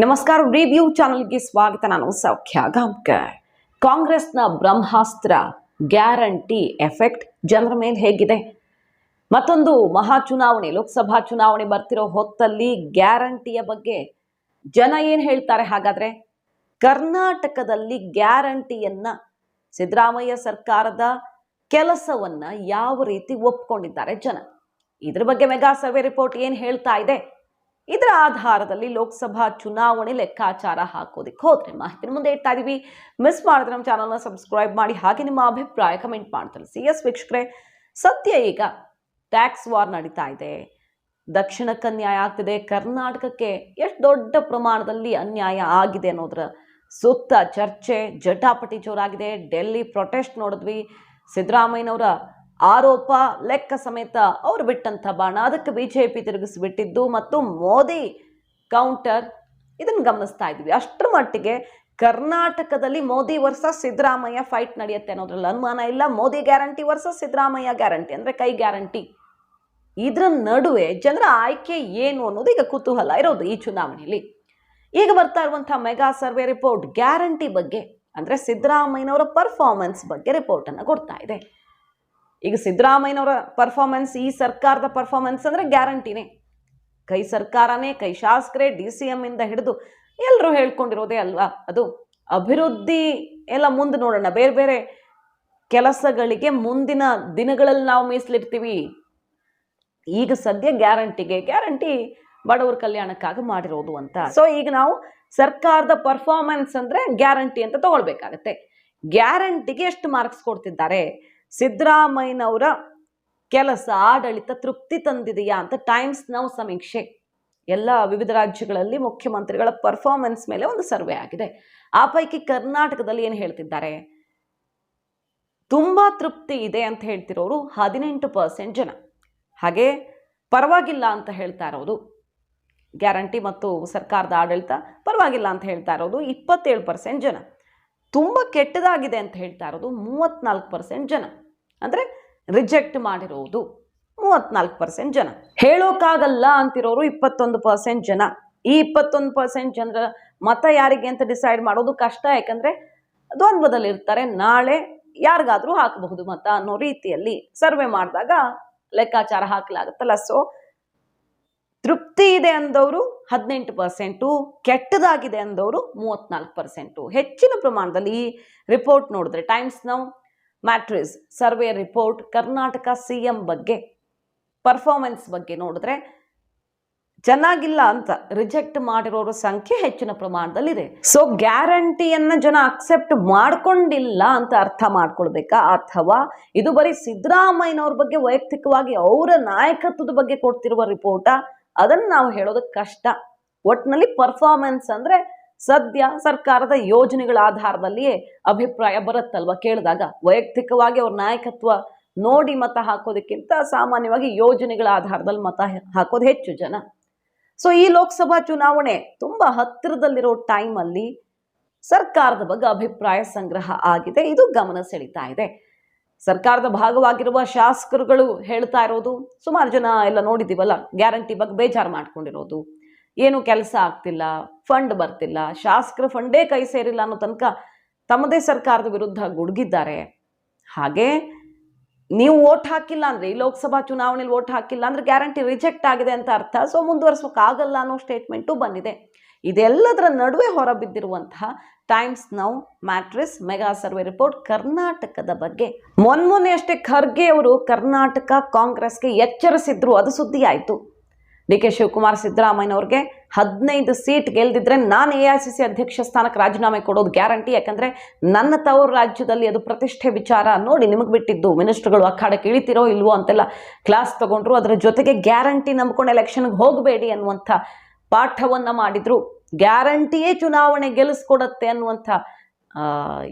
ನಮಸ್ಕಾರ, ರಿವ್ಯೂ ಚಾನಲ್ಗೆ ಸ್ವಾಗತ. ನಾನು ಸೌಖ್ಯ ಗಾಂವ್ಕರ್. ಕಾಂಗ್ರೆಸ್ನ ಬ್ರಹ್ಮಾಸ್ತ್ರ ಗ್ಯಾರಂಟಿ ಎಫೆಕ್ಟ್ ಜನರ ಮೇಲೆ ಹೇಗಿದೆ? ಮತ್ತೊಂದು ಮಹಾ ಚುನಾವಣೆ, ಲೋಕಸಭಾ ಚುನಾವಣೆ ಬರ್ತಿರೋ ಹೊತ್ತಲ್ಲಿ ಗ್ಯಾರಂಟಿಯ ಬಗ್ಗೆ ಜನ ಏನು ಹೇಳ್ತಾರೆ? ಹಾಗಾದ್ರೆ ಕರ್ನಾಟಕದಲ್ಲಿ ಗ್ಯಾರಂಟಿಯನ್ನ, ಸಿದ್ದರಾಮಯ್ಯ ಸರ್ಕಾರದ ಕೆಲಸವನ್ನ ಯಾವ ರೀತಿ ಒಪ್ಕೊಂಡಿದ್ದಾರೆ ಜನ? ಇದ್ರ ಬಗ್ಗೆ ಮೆಗಾ ಸರ್ವೆ ರಿಪೋರ್ಟ್ ಏನು ಹೇಳ್ತಾ ಇದೆ? ಇದರ ಆಧಾರದಲ್ಲಿ ಲೋಕಸಭಾ ಚುನಾವಣೆ ಲೆಕ್ಕಾಚಾರ ಹಾಕೋದಿಕ್ಕೆ ಹೋದ್ರೆ ಮಾಹಿತಿ ಮುಂದೆ ಇಡ್ತಾ ಇದೀವಿ. ಮಿಸ್ ಮಾಡಿದ್ರೆ ನಮ್ಮ ಚಾನಲ್ನ ಸಬ್ಸ್ಕ್ರೈಬ್ ಮಾಡಿ, ಹಾಗೆ ನಿಮ್ಮ ಅಭಿಪ್ರಾಯ ಕಮೆಂಟ್ ಮಾಡಿ ತಿಳಿಸಿ. ಎಸ್ ವೀಕ್ಷಕರೇ, ಸದ್ಯ ಈಗ ಟ್ಯಾಕ್ಸ್ ವಾರ್ ನಡೀತಾ ಇದೆ. ದಕ್ಷಿಣಕ್ಕೆ ಅನ್ಯಾಯ ಆಗ್ತಿದೆ, ಕರ್ನಾಟಕಕ್ಕೆ ಎಷ್ಟು ದೊಡ್ಡ ಪ್ರಮಾಣದಲ್ಲಿ ಅನ್ಯಾಯ ಆಗಿದೆ ಅನ್ನೋದ್ರ ಸುತ್ತ ಚರ್ಚೆ ಜಟಾಪಟಿ ಜೋರಾಗಿದೆ. ಡೆಲ್ಲಿ ಪ್ರೊಟೆಸ್ಟ್ ನೋಡಿದ್ವಿ, ಸಿದ್ದರಾಮಯ್ಯನವರ ಆರೋಪ ಲೆಕ್ಕ ಸಮೇತ ಅವರು ಬಿಟ್ಟಂತ ಬಾಣ, ಅದಕ್ಕೆ ಬಿಜೆಪಿ ತಿರುಗಿಸಿಬಿಟ್ಟಿದ್ದು ಮತ್ತು ಮೋದಿ ಕೌಂಟರ್, ಇದನ್ನು ಗಮನಿಸ್ತಾ ಇದ್ವಿ. ಅಷ್ಟರ ಮಟ್ಟಿಗೆ ಕರ್ನಾಟಕದಲ್ಲಿ ಮೋದಿ ವರ್ಸಸ್ ಸಿದ್ದರಾಮಯ್ಯ ಫೈಟ್ ನಡೆಯುತ್ತೆ ಅನ್ನೋದ್ರಲ್ಲಿ ಅನುಮಾನ ಇಲ್ಲ. Modi guarantee versus Siddaramaiah guarantee, ಅಂದ್ರೆ ಕೈ ಗ್ಯಾರಂಟಿ. ಇದ್ರ ನಡುವೆ ಜನರ ಆಯ್ಕೆ ಏನು ಅನ್ನೋದು ಈಗ ಕುತೂಹಲ ಇರೋದು ಈ ಚುನಾವಣೆಯಲ್ಲಿ. ಈಗ ಬರ್ತಾ ಇರುವಂತಹ ಮೆಗಾ ಸರ್ವೆ ರಿಪೋರ್ಟ್ ಗ್ಯಾರಂಟಿ ಬಗ್ಗೆ, ಅಂದ್ರೆ ಸಿದ್ದರಾಮಯ್ಯನವರ ಪರ್ಫಾರ್ಮೆನ್ಸ್ ಬಗ್ಗೆ ರಿಪೋರ್ಟ್ ಅನ್ನು ಕೊಡ್ತಾ ಇದೆ. ಈಗ ಸಿದ್ದರಾಮಯ್ಯನವರ ಪರ್ಫಾರ್ಮೆನ್ಸ್, ಈ ಸರ್ಕಾರದ ಪರ್ಫಾರ್ಮೆನ್ಸ್ ಅಂದ್ರೆ ಗ್ಯಾರಂಟಿನೇ. ಕೈ ಸರ್ಕಾರನೇ, ಕೈ ಶಾಸಕರೇ, DCM ಇಂದ ಹಿಡಿದು ಎಲ್ಲರೂ ಹೇಳ್ಕೊಂಡಿರೋದೇ ಅಲ್ವಾ ಅದು. ಅಭಿವೃದ್ಧಿ ಎಲ್ಲ ಮುಂದೆ ನೋಡೋಣ, ಬೇರೆ ಬೇರೆ ಕೆಲಸಗಳಿಗೆ ಮುಂದಿನ ದಿನಗಳಲ್ಲಿ ನಾವು ಮೀಸಲಿಡ್ತೀವಿ. ಈಗ ಸದ್ಯ ಗ್ಯಾರಂಟಿ ಬಡವರ ಕಲ್ಯಾಣಕ್ಕಾಗಿ ಮಾಡಿರೋದು ಅಂತ. ಸೊ ಈಗ ನಾವು ಸರ್ಕಾರದ ಪರ್ಫಾರ್ಮೆನ್ಸ್ ಅಂದ್ರೆ ಗ್ಯಾರಂಟಿ ಅಂತ ತಗೊಳ್ಬೇಕಾಗತ್ತೆ. ಗ್ಯಾರಂಟಿಗೆ ಎಷ್ಟು ಮಾರ್ಕ್ಸ್ ಕೊಡ್ತಿದ್ದಾರೆ? ಸಿದ್ದರಾಮಯ್ಯನವರ ಕೆಲಸ, ಆಡಳಿತ ತೃಪ್ತಿ ತಂದಿದೆಯಾ ಅಂತ ಟೈಮ್ಸ್ ನೌ ಸಮೀಕ್ಷೆ, ಎಲ್ಲ ವಿವಿಧ ರಾಜ್ಯಗಳಲ್ಲಿ ಮುಖ್ಯಮಂತ್ರಿಗಳ ಪರ್ಫಾರ್ಮೆನ್ಸ್ ಮೇಲೆ ಒಂದು ಸರ್ವೆ ಆಗಿದೆ. ಆ ಪೈಕಿ ಕರ್ನಾಟಕದಲ್ಲಿ ಏನು ಹೇಳ್ತಿದ್ದಾರೆ? ತುಂಬಾ ತೃಪ್ತಿ ಇದೆ ಅಂತ ಹೇಳ್ತಿರೋರು 18% ಜನ, ಹಾಗೆ ಪರವಾಗಿಲ್ಲ ಅಂತ ಹೇಳ್ತಾ ಇರೋದು, ಗ್ಯಾರಂಟಿ ಮತ್ತು ಸರ್ಕಾರದ ಆಡಳಿತ ಪರವಾಗಿಲ್ಲ ಅಂತ ಹೇಳ್ತಾ ಇರೋದು 27% ಜನ, ತುಂಬ ಕೆಟ್ಟದಾಗಿದೆ ಅಂತ ಹೇಳ್ತಾ ಇರೋದು 34% ಜನ, ಅಂದರೆ ರಿಜೆಕ್ಟ್ ಮಾಡಿರೋದು 34% ಜನ, ಹೇಳೋಕ್ಕಾಗಲ್ಲ ಅಂತಿರೋರು 21% ಜನ. ಈ 21% ಜನರ ಮತ ಯಾರಿಗೆ ಅಂತ ಡಿಸೈಡ್ ಮಾಡೋದು ಕಷ್ಟ, ಯಾಕಂದರೆ ದ್ವಂದ್ವದಲ್ಲಿ ಇರ್ತಾರೆ. ನಾಳೆ ಯಾರಿಗಾದರೂ ಹಾಕಬಹುದು ಮತ ಅನ್ನೋ ರೀತಿಯಲ್ಲಿ ಸರ್ವೆ ಮಾಡಿದಾಗ ಲೆಕ್ಕಾಚಾರ ಹಾಕಲಾಗುತ್ತಲ್ಲ. ಸೊ ತೃಪ್ತಿ ಇದೆ ಅಂದವರು 18%, ಕೆಟ್ಟದಾಗಿದೆ ಅಂದವರು 34%. ಹೆಚ್ಚಿನ ಪ್ರಮಾಣದಲ್ಲಿ ಈ ರಿಪೋರ್ಟ್ ನೋಡಿದ್ರೆ, times Now ಮ್ಯಾಟ್ರಿಸ್ survey report Karnataka CM ಬಗ್ಗೆ, ಪರ್ಫಾರ್ಮೆನ್ಸ್ ಬಗ್ಗೆ ನೋಡಿದ್ರೆ ಚೆನ್ನಾಗಿಲ್ಲ ಅಂತ ರಿಜೆಕ್ಟ್ ಮಾಡಿರೋರ ಸಂಖ್ಯೆ ಹೆಚ್ಚಿನ ಪ್ರಮಾಣದಲ್ಲಿದೆ. ಸೊ ಗ್ಯಾರಂಟಿಯನ್ನ ಜನ ಅಕ್ಸೆಪ್ಟ್ ಮಾಡ್ಕೊಂಡಿಲ್ಲ ಅಂತ ಅರ್ಥ ಮಾಡ್ಕೊಳ್ಬೇಕಾ, ಅಥವಾ ಇದು ಬರೀ ಸಿದ್ದರಾಮಯ್ಯನವ್ರ ಬಗ್ಗೆ ವೈಯಕ್ತಿಕವಾಗಿ ಅವರ ನಾಯಕತ್ವದ ಬಗ್ಗೆ ಕೊಡ್ತಿರುವ ರಿಪೋರ್ಟ? ಅದನ್ನು ನಾವು ಹೇಳೋದಕ್ಕೆ ಕಷ್ಟ. ಒಟ್ಟಿನಲ್ಲಿ ಪರ್ಫಾರ್ಮೆನ್ಸ್ ಅಂದ್ರೆ ಸದ್ಯ ಸರ್ಕಾರದ ಯೋಜನೆಗಳ ಆಧಾರದಲ್ಲಿಯೇ ಅಭಿಪ್ರಾಯ ಬರುತ್ತಲ್ವ ಕೇಳಿದಾಗ. ವೈಯಕ್ತಿಕವಾಗಿ ಅವ್ರ ನಾಯಕತ್ವ ನೋಡಿ ಮತ ಹಾಕೋದಕ್ಕಿಂತ ಸಾಮಾನ್ಯವಾಗಿ ಯೋಜನೆಗಳ ಆಧಾರದಲ್ಲಿ ಮತ ಹಾಕೋದು ಹೆಚ್ಚು ಜನ. ಸೊ ಈ ಲೋಕಸಭಾ ಚುನಾವಣೆ ತುಂಬಾ ಹತ್ತಿರದಲ್ಲಿರೋ ಟೈಮಲ್ಲಿ ಸರ್ಕಾರದ ಬಗ್ಗೆ ಅಭಿಪ್ರಾಯ ಸಂಗ್ರಹ ಆಗಿದೆ, ಇದು ಗಮನ ಸೆಳೀತಾ ಇದೆ. ಸರ್ಕಾರದ ಭಾಗವಾಗಿರುವ ಶಾಸಕರುಗಳು ಹೇಳ್ತಾ ಇರೋದು, ಸುಮಾರು ಜನ ಎಲ್ಲ ನೋಡಿದ್ದೀವಲ್ಲ, ಗ್ಯಾರಂಟಿ ಬಗ್ಗೆ ಬೇಜಾರು ಮಾಡ್ಕೊಂಡಿರೋದು, ಏನು ಕೆಲಸ ಆಗ್ತಿಲ್ಲ, ಫಂಡ್ ಬರ್ತಿಲ್ಲ, ಶಾಸಕರ ಫಂಡೇ ಕೈ ಸೇರಿಲ್ಲ ಅನ್ನೋ ತನಕ ತಮ್ಮದೇ ಸರ್ಕಾರದ ವಿರುದ್ಧ ಗುಡುಗಿದ್ದಾರೆ. ಹಾಗೆ ನೀವು ವೋಟ್ ಹಾಕಿಲ್ಲ ಅಂದ್ರೆ, ಈ ಲೋಕಸಭಾ ಚುನಾವಣೆಯಲ್ಲಿ ವೋಟ್ ಹಾಕಿಲ್ಲ ಅಂದ್ರೆ ಗ್ಯಾರಂಟಿ ರಿಜೆಕ್ಟ್ ಆಗಿದೆ ಅಂತ ಅರ್ಥ. ಸೊ ಮುಂದುವರಿಸೋಕ್ಕಾಗಲ್ಲ ಅನ್ನೋ ಸ್ಟೇಟ್ಮೆಂಟು ಬಂದಿದೆ. ಇದೆಲ್ಲದರ ನಡುವೆ ಹೊರಬಿದ್ದಿರುವಂತಹ Times Now Matrize mega survey report ಕರ್ನಾಟಕದ ಬಗ್ಗೆ. ಮೊನ್ನೆ ಅಷ್ಟೇ ಖರ್ಗೆ ಅವರು ಕರ್ನಾಟಕ ಕಾಂಗ್ರೆಸ್ಗೆ ಎಚ್ಚರಿಸಿದ್ರು, ಅದು ಸುದ್ದಿ ಆಯಿತು. DK ಶಿವಕುಮಾರ್ ಸಿದ್ದರಾಮಯ್ಯನವ್ರಿಗೆ 15 ಸೀಟ್ ಗೆಲ್ದಿದ್ರೆ ನಾನು AICC ಅಧ್ಯಕ್ಷ ಸ್ಥಾನಕ್ಕೆ ರಾಜೀನಾಮೆ ಕೊಡೋದು ಗ್ಯಾರಂಟಿ, ಯಾಕಂದ್ರೆ ನನ್ನ ತವರು ರಾಜ್ಯದಲ್ಲಿ ಅದು ಪ್ರತಿಷ್ಠೆ ವಿಚಾರ, ನೋಡಿ ನಿಮಗೆ ಬಿಟ್ಟಿದ್ದು, ಮಿನಿಸ್ಟರ್ಗಳು ಅಖಾಡಕ್ಕೆ ಇಳಿತಿರೋ ಇಲ್ವೋ ಅಂತೆಲ್ಲ ಕ್ಲಾಸ್ ತಗೊಂಡ್ರು. ಅದರ ಜೊತೆಗೆ ಗ್ಯಾರಂಟಿ ನಂಬ್ಕೊಂಡು ಎಲೆಕ್ಷನ್ಗೆ ಹೋಗಬೇಡಿ ಅನ್ನುವಂಥ ಪಾಠವನ್ನ ಮಾಡಿದ್ರು. ಗ್ಯಾರಂಟಿಯೇ ಚುನಾವಣೆ ಗೆಲ್ಲಿಸ್ಕೊಡತ್ತೆ ಅನ್ನುವಂಥ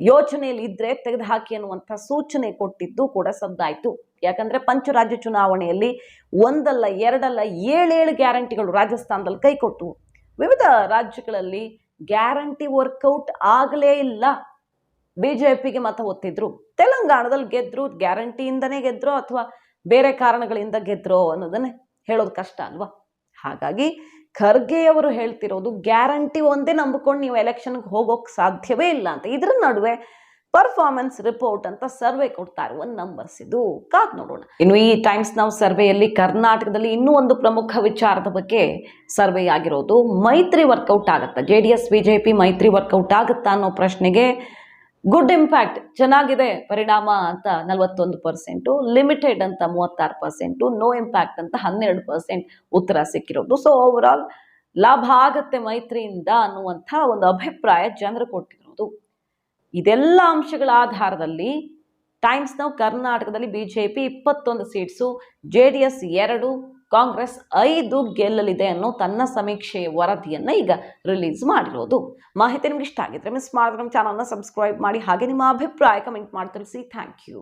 ಯೋಚನೆಯಲ್ಲಿ ಇದ್ರೆ ತೆಗೆದು ಹಾಕಿ ಅನ್ನುವಂಥ ಸೂಚನೆ ಕೊಟ್ಟಿದ್ದು ಕೂಡ ಸದ್ದಾಯಿತು. ಯಾಕಂದ್ರೆ ಪಂಚರಾಜ್ಯ ಚುನಾವಣೆಯಲ್ಲಿ ಒಂದಲ್ಲ ಎರಡಲ್ಲ 7 ಗ್ಯಾರಂಟಿಗಳು ರಾಜಸ್ಥಾನದಲ್ಲಿ ಕೈಕೊಟ್ಟು ವಿವಿಧ ರಾಜ್ಯಗಳಲ್ಲಿ ಗ್ಯಾರಂಟಿ ವರ್ಕೌಟ್ ಆಗಲೇ ಇಲ್ಲ. ಬಿಜೆಪಿಗೆ ಮತ ಒತ್ತಿದ್ರು. ತೆಲಂಗಾಣದಲ್ಲಿ ಗೆದ್ರು, ಗ್ಯಾರಂಟಿಯಿಂದನೇ ಗೆದ್ರೋ ಅಥವಾ ಬೇರೆ ಕಾರಣಗಳಿಂದ ಗೆದ್ರೋ ಅನ್ನೋದನ್ನೇ ಹೇಳೋದು ಕಷ್ಟ ಅಲ್ವಾ. ಹಾಗಾಗಿ ಖರ್ಗೆ ಅವರು ಹೇಳ್ತಿರೋದು ಗ್ಯಾರಂಟಿ ಒಂದೇ ನಂಬಿಕೊಂಡು ನೀವು ಎಲೆಕ್ಷನ್ಗೆ ಹೋಗೋಕೆ ಸಾಧ್ಯವೇ ಇಲ್ಲ ಅಂತ. ಇದರ ನಡುವೆ ಪರ್ಫಾರ್ಮೆನ್ಸ್ ರಿಪೋರ್ಟ್ ಅಂತ ಸರ್ವೆ ಕೊಡ್ತಾ ಇರುವ ನಂಬರ್ಸ್ ಇದು, ಕಾದ್ ನೋಡೋಣ. ಇನ್ನು ಈ ಟೈಮ್ಸ್ ನೌ ಸರ್ವೆಯಲ್ಲಿ ಕರ್ನಾಟಕದಲ್ಲಿ ಇನ್ನೂ ಒಂದು ಪ್ರಮುಖ ವಿಚಾರದ ಬಗ್ಗೆ ಸರ್ವೆ ಆಗಿರೋದು, ಮೈತ್ರಿ ವರ್ಕೌಟ್ ಆಗುತ್ತಾ, JDS BJP ಮೈತ್ರಿ ವರ್ಕೌಟ್ ಆಗುತ್ತಾ ಅನ್ನೋ ಪ್ರಶ್ನೆಗೆ ಗುಡ್ ಇಂಪ್ಯಾಕ್ಟ್, ಚೆನ್ನಾಗಿದೆ ಪರಿಣಾಮ ಅಂತ 41%, ಲಿಮಿಟೆಡ್ ಅಂತ 36%, ನೋ ಇಂಪ್ಯಾಕ್ಟ್ ಅಂತ 12% ಉತ್ತರ ಸಿಕ್ಕಿರೋದು. ಸೊ ಓವರ್ ಆಲ್ ಲಾಭ ಆಗತ್ತೆ ಮೈತ್ರಿಯಿಂದ ಅನ್ನುವಂಥ ಒಂದು ಅಭಿಪ್ರಾಯ ಜನರು ಕೊಟ್ಟಿರೋದು. ಇದೆಲ್ಲ ಅಂಶಗಳ ಆಧಾರದಲ್ಲಿ ಟೈಮ್ಸ್ ನೌ ಕರ್ನಾಟಕದಲ್ಲಿ BJP 21 ಸೀಟ್ಸು, JDS 2, ಕಾಂಗ್ರೆಸ್ 5 ಗೆಲ್ಲಲಿದೆ ಅನ್ನೋ ತನ್ನ ಸಮೀಕ್ಷೆಯ ವರದಿಯನ್ನು ಈಗ ರಿಲೀಸ್ ಮಾಡಿರೋದು. ಮಾಹಿತಿ ನಿಮ್ಗೆ ಇಷ್ಟ ಆಗಿದ್ರೆ ಮಿಸ್ ಮಾಡಿದ್ರೆ ನಮ್ಮ ಚಾನಲ್ನ ಸಬ್ಸ್ಕ್ರೈಬ್ ಮಾಡಿ, ಹಾಗೆ ನಿಮ್ಮ ಅಭಿಪ್ರಾಯ ಕಮೆಂಟ್ ಮಾಡಿ ತಿಳಿಸಿ. Thank you.